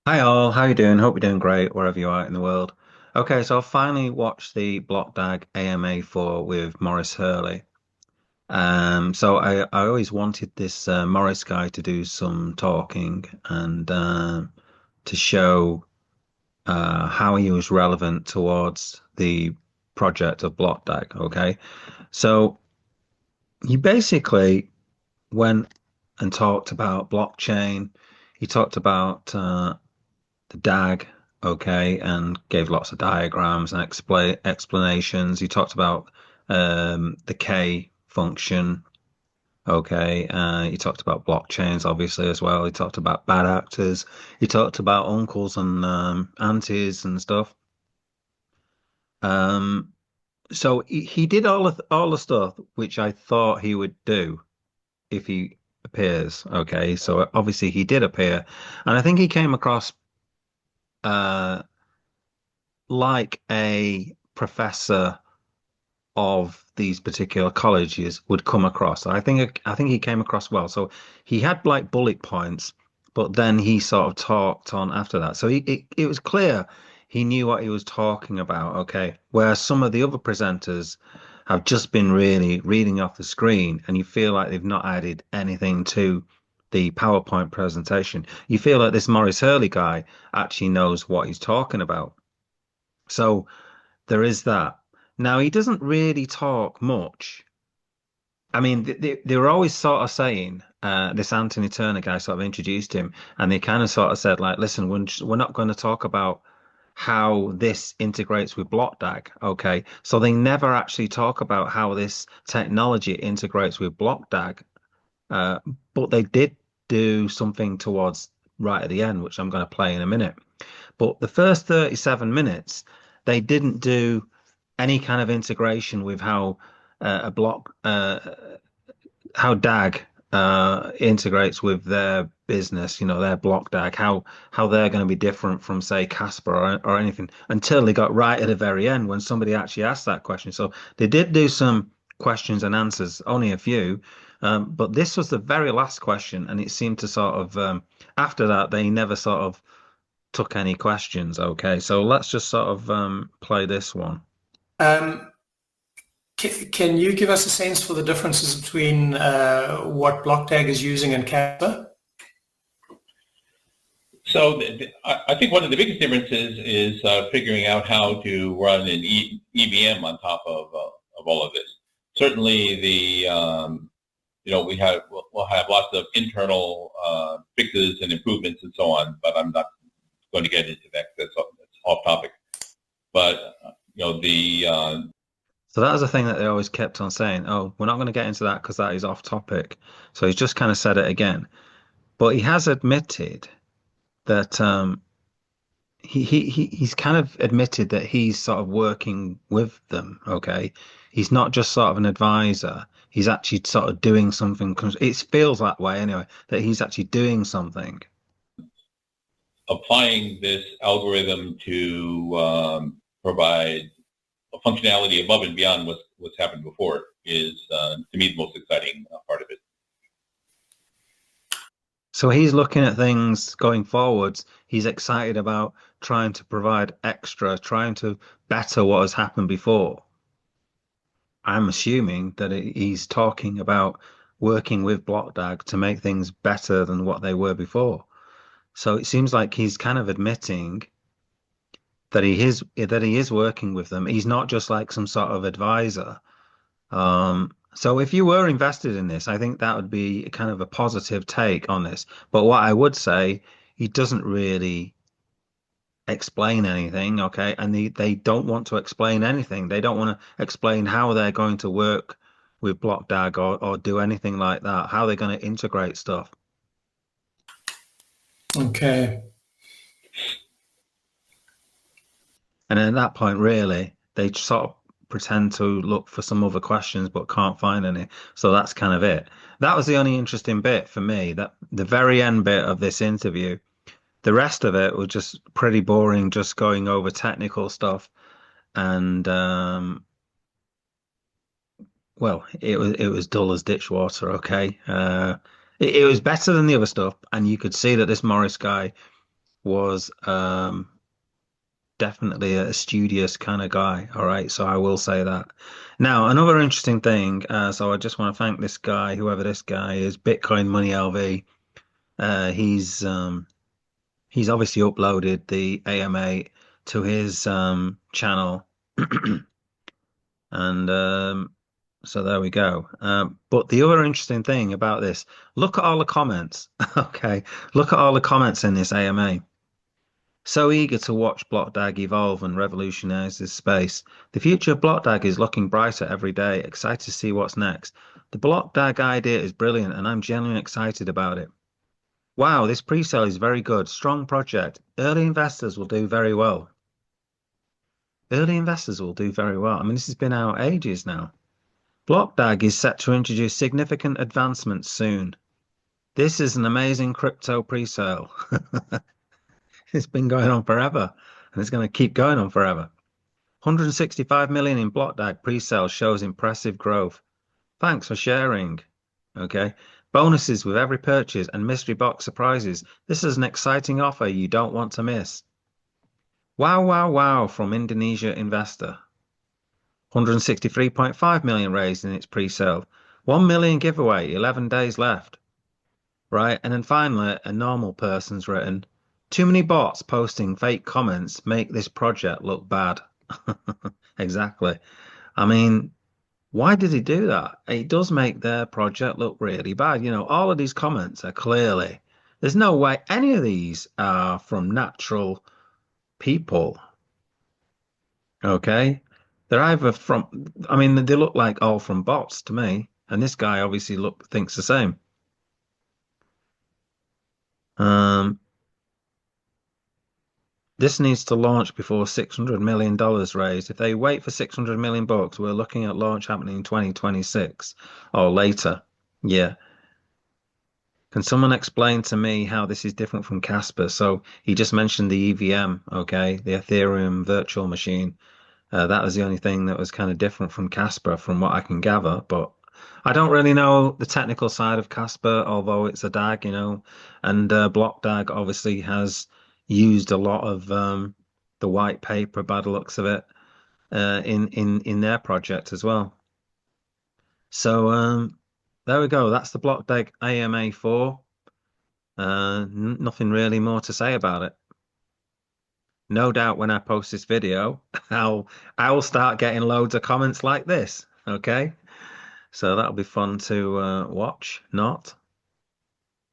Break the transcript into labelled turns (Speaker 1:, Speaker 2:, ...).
Speaker 1: Hi all, how you doing? Hope you're doing great wherever you are in the world. Okay, so I finally watched the Blockdag AMA 4 with Maurice Hurley. So I always wanted this Morris guy to do some talking and to show how he was relevant towards the project of Blockdag. Okay, so he basically went and talked about blockchain. He talked about the DAG, okay, and gave lots of diagrams and explanations. He talked about the K function, okay. He talked about blockchains, obviously, as well. He talked about bad actors. He talked about uncles and aunties and stuff. Um, so he did all the stuff which I thought he would do if he appears, okay. So obviously he did appear, and I think he came across uh like a professor of these particular colleges would come across. I think he came across well. So he had like bullet points, but then he sort of talked on after that. So it was clear he knew what he was talking about. Okay, whereas some of the other presenters have just been really reading off the screen, and you feel like they've not added anything to the PowerPoint presentation. You feel like this Maurice Hurley guy actually knows what he's talking about. So there is that. Now, he doesn't really talk much. I mean, they were always sort of saying, this Anthony Turner guy sort of introduced him, and they kind of sort of said, like, listen, we're not going to talk about how this integrates with Blockdag. Okay. So they never actually talk about how this technology integrates with Blockdag. Uh, but they did do something towards right at the end, which I'm going to play in a minute. But the first 37 minutes, they didn't do any kind of integration with how a block, how DAG integrates with their business, their block DAG, how they're going to be different from, say, Casper or anything until they got right at the very end when somebody actually asked that question. So they did do some questions and answers, only a few. But this was the very last question, and it seemed to sort of, after that, they never sort of took any questions. Okay, so let's just sort of play this one.
Speaker 2: Um, can you give us a sense for the differences between what Blockdag is using and Casper?
Speaker 3: So I think one of the biggest differences is figuring out how to run an EVM on top of all of this. Certainly, we'll have lots of internal fixes and improvements and so on, but I'm not going to get into that. That's off topic. But
Speaker 1: So that was the thing that they always kept on saying. Oh, we're not going to get into that because that is off topic. So he's just kind of said it again. But he has admitted that he's kind of admitted that he's sort of working with them. Okay, he's not just sort of an advisor. He's actually sort of doing something. It feels that way anyway, that he's actually doing something.
Speaker 3: applying this algorithm to provide a functionality above and beyond what's happened before is, to me, the most exciting part of it.
Speaker 1: So he's looking at things going forwards. He's excited about trying to provide extra, trying to better what has happened before. I'm assuming that he's talking about working with Blockdag to make things better than what they were before. So it seems like he's kind of admitting that he is working with them. He's not just like some sort of advisor. So if you were invested in this, I think that would be kind of a positive take on this. But what I would say, he doesn't really explain anything, okay? And they don't want to explain anything. They don't want to explain how they're going to work with Blockdag or do anything like that, how they're going to integrate stuff.
Speaker 2: Okay.
Speaker 1: And at that point, really, they sort of pretend to look for some other questions but can't find any. So that's kind of it. That was the only interesting bit for me, that the very end bit of this interview. The rest of it was just pretty boring, just going over technical stuff. And well, it was dull as ditch water, okay. It was better than the other stuff, and you could see that this Morris guy was definitely a studious kind of guy. All right, so I will say that. Now, another interesting thing. So I just want to thank this guy, whoever this guy is, Bitcoin Money LV. He's obviously uploaded the AMA to his channel, and so there we go. But the other interesting thing about this, look at all the comments. Okay, look at all the comments in this AMA. So eager to watch Blockdag evolve and revolutionize this space. The future of Blockdag is looking brighter every day. Excited to see what's next. The Blockdag idea is brilliant, and I'm genuinely excited about it. Wow, this pre-sale is very good. Strong project. Early investors will do very well. Early investors will do very well. I mean, this has been out ages now. Blockdag is set to introduce significant advancements soon. This is an amazing crypto pre-sale. It's been going on forever, and it's going to keep going on forever. 165 million in Blockdag pre-sale shows impressive growth. Thanks for sharing. Okay. Bonuses with every purchase and mystery box surprises. This is an exciting offer you don't want to miss. Wow, wow, wow from Indonesia investor. 163.5 million raised in its pre-sale. 1 million giveaway, 11 days left. Right. And then finally, a normal person's written, too many bots posting fake comments make this project look bad. Exactly. I mean, why did he do that? It does make their project look really bad. You know, all of these comments are clearly, there's no way any of these are from natural people. Okay. They're either from, I mean, they look like all from bots to me. And this guy obviously thinks the same. Um, This needs to launch before $600 million raised. If they wait for 600 million bucks, we're looking at launch happening in 2026 or later. Yeah. Can someone explain to me how this is different from Casper? So he just mentioned the EVM, okay, the Ethereum virtual machine. That was the only thing that was kind of different from Casper, from what I can gather. But I don't really know the technical side of Casper, although it's a DAG, you know, and Blockdag obviously has used a lot of the white paper, by the looks of it, in their project as well. So there we go. That's the Blockdag AMA 4. Nothing really more to say about it. No doubt when I post this video, I'll start getting loads of comments like this. Okay, so that'll be fun to watch. Not.